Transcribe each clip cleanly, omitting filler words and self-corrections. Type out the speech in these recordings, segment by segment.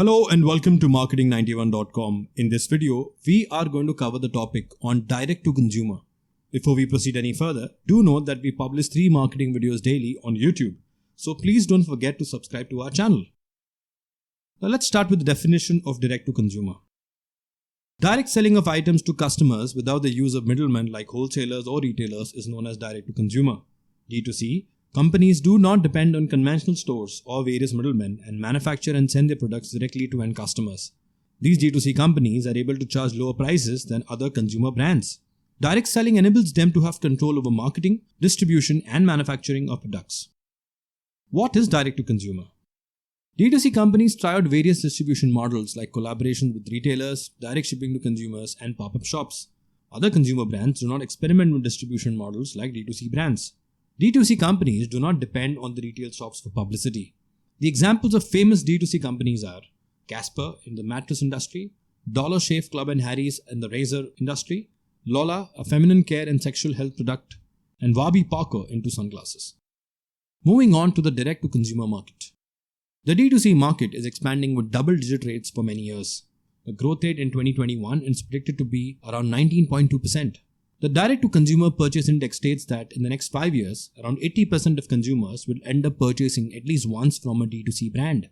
Hello and welcome to marketing91.com. In this video, we are going to cover the topic on direct to consumer. Before we proceed any further, do note that we publish 3 marketing videos daily on YouTube. So please don't forget to subscribe to our channel. Now let's start with the definition of direct to consumer. Direct selling of items to customers without the use of middlemen like wholesalers or retailers is known as direct to consumer. D2C, companies do not depend on conventional stores or various middlemen and manufacture and send their products directly to end customers. These D2C companies are able to charge lower prices than other consumer brands. Direct selling enables them to have control over marketing, distribution, and manufacturing of products. What is direct to consumer? D2C companies try out various distribution models like collaboration with retailers, direct shipping to consumers, and pop-up shops. Other consumer brands do not experiment with distribution models like D2C brands. D2C companies do not depend on the retail shops for publicity. The examples of famous D2C companies are Casper in the mattress industry, Dollar Shave Club and Harry's in the razor industry, Lola, a feminine care and sexual health product, and Warby Parker into sunglasses. Moving on to the direct-to-consumer market. The D2C market is expanding with double-digit rates for many years. The growth rate in 2021 is predicted to be around 19.2%. The direct-to-consumer purchase index states that in the next 5 years, around 80% of consumers will end up purchasing at least once from a D2C brand.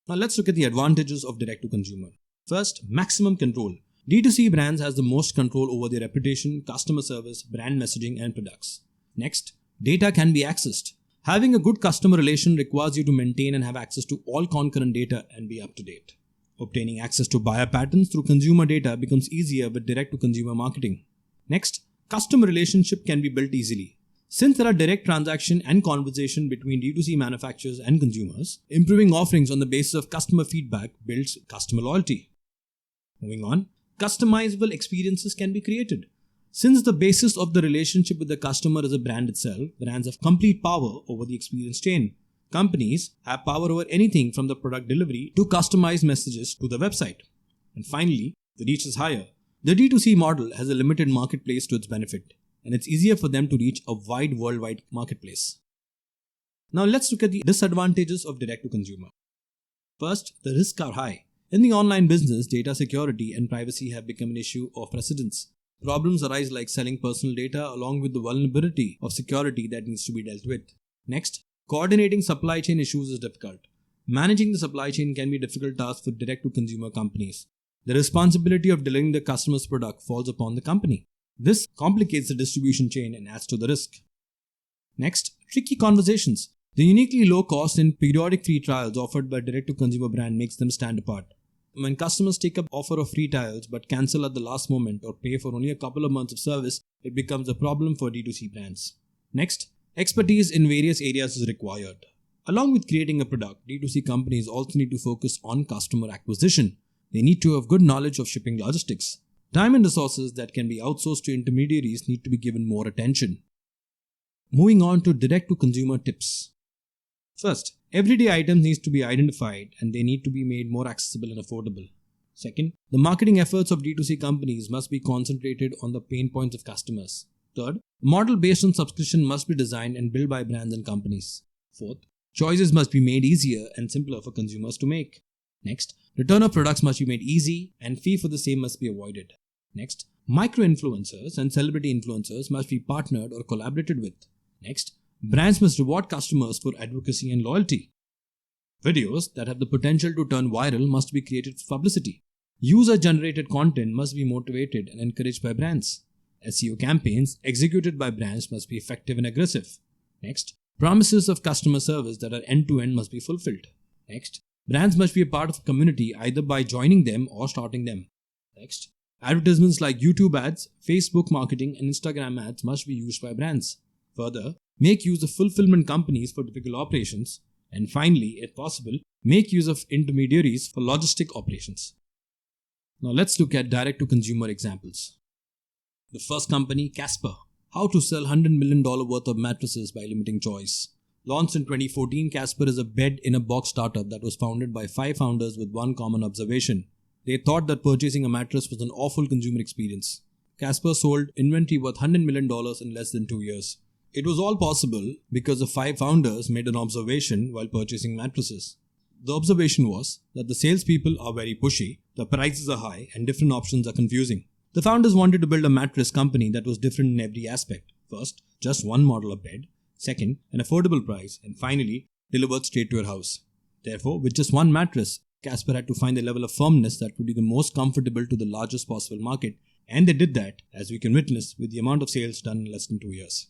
Now let's look at the advantages of direct-to-consumer. First, maximum control. D2C brands has the most control over their reputation, customer service, brand messaging, and products. Next, data can be accessed. Having a good customer relation requires you to maintain and have access to all concurrent data and be up to date. Obtaining access to buyer patterns through consumer data becomes easier with direct-to-consumer marketing. Next, customer relationship can be built easily. Since there are direct transaction and conversation between D2C manufacturers and consumers, improving offerings on the basis of customer feedback builds customer loyalty. Moving on, customizable experiences can be created. Since the basis of the relationship with the customer is a brand itself, brands have complete power over the experience chain. Companies have power over anything from the product delivery to customized messages to the website. And finally, the reach is higher. The D2C model has a limited marketplace to its benefit, and it's easier for them to reach a wide worldwide marketplace. Now let's look at the disadvantages of direct-to-consumer. First, the risks are high. In the online business, data security and privacy have become an issue of precedence. Problems arise like selling personal data along with the vulnerability of security that needs to be dealt with. Next, coordinating supply chain issues is difficult. Managing the supply chain can be a difficult task for direct-to-consumer companies. The responsibility of delivering the customer's product falls upon the company. This complicates the distribution chain and adds to the risk. Next, tricky conversations. The uniquely low cost and periodic free trials offered by direct-to-consumer brand makes them stand apart. When customers take up offer of free trials but cancel at the last moment or pay for only a couple of months of service, it becomes a problem for D2C brands. Next, expertise in various areas is required. Along with creating a product, D2C companies also need to focus on customer acquisition. They need to have good knowledge of shipping logistics. Time and resources that can be outsourced to intermediaries need to be given more attention. Moving on to direct-to-consumer tips. First, everyday items need to be identified and they need to be made more accessible and affordable. Second, the marketing efforts of D2C companies must be concentrated on the pain points of customers. Third, a model based on subscription must be designed and built by brands and companies. Fourth, choices must be made easier and simpler for consumers to make. Next, return of products must be made easy and fee for the same must be avoided. Next, micro-influencers and celebrity influencers must be partnered or collaborated with. Next, brands must reward customers for advocacy and loyalty. Videos that have the potential to turn viral must be created for publicity. User-generated content must be motivated and encouraged by brands. SEO campaigns executed by brands must be effective and aggressive. Next, promises of customer service that are end-to-end must be fulfilled. Next, brands must be a part of a community either by joining them or starting them. Next, advertisements like YouTube ads, Facebook marketing, and Instagram ads must be used by brands. Further, make use of fulfillment companies for typical operations. And finally, if possible, make use of intermediaries for logistic operations. Now let's look at direct-to-consumer examples. The first company, Casper. How to sell $100 million worth of mattresses by limiting choice. Launched in 2014, Casper is a bed-in-a-box startup that was founded by 5 founders with one common observation. They thought that purchasing a mattress was an awful consumer experience. Casper sold inventory worth $100 million in less than 2 years. It was all possible because the 5 founders made an observation while purchasing mattresses. The observation was that the salespeople are very pushy, the prices are high, and different options are confusing. The founders wanted to build a mattress company that was different in every aspect. First, just one model of bed. Second, an affordable price. And finally, delivered straight to your house. Therefore, with just one mattress, Casper had to find a level of firmness that would be the most comfortable to the largest possible market. And they did that, as we can witness, with the amount of sales done in less than 2 years.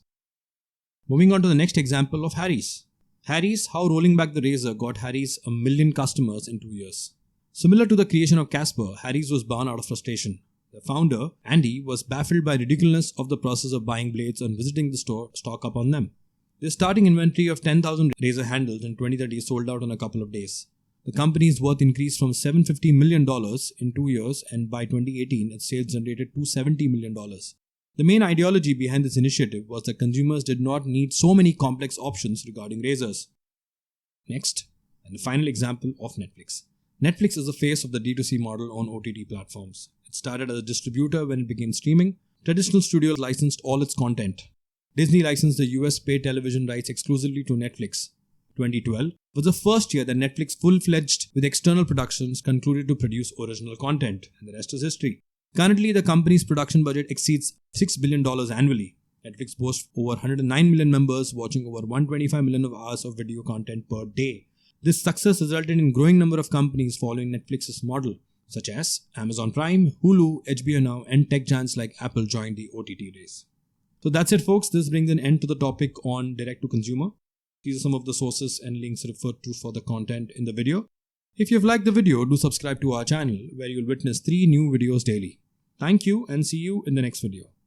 Moving on to the next example of Harry's. Harry's, how rolling back the razor got Harry's 1 million customers in 2 years. Similar to the creation of Casper, Harry's was born out of frustration. The founder, Andy, was baffled by ridiculousness of the process of buying blades and visiting the store stock up on them. Their starting inventory of 10,000 razor handles in 2030 sold out in a couple of days. The company's worth increased from $750 million in 2 years, and by 2018, its sales generated $270 million. The main ideology behind this initiative was that consumers did not need so many complex options regarding razors. Next, and the final example of Netflix. Netflix is the face of the D2C model on OTT platforms. It started as a distributor when it began streaming. Traditional studios licensed all its content. Disney licensed the US paid television rights exclusively to Netflix. 2012 was the first year that Netflix full-fledged with external productions concluded to produce original content, and the rest is history. Currently, the company's production budget exceeds $6 billion annually. Netflix boasts over 109 million members watching over 125 million hours of video content per day. This success resulted in a growing number of companies following Netflix's model, such as Amazon Prime, Hulu, HBO Now, and tech giants like Apple joined the OTT race. So that's it, folks. This brings an end to the topic on direct-to-consumer. These are some of the sources and links referred to for the content in the video. If you've liked the video, do subscribe to our channel where you'll witness 3 new videos daily. Thank you and see you in the next video.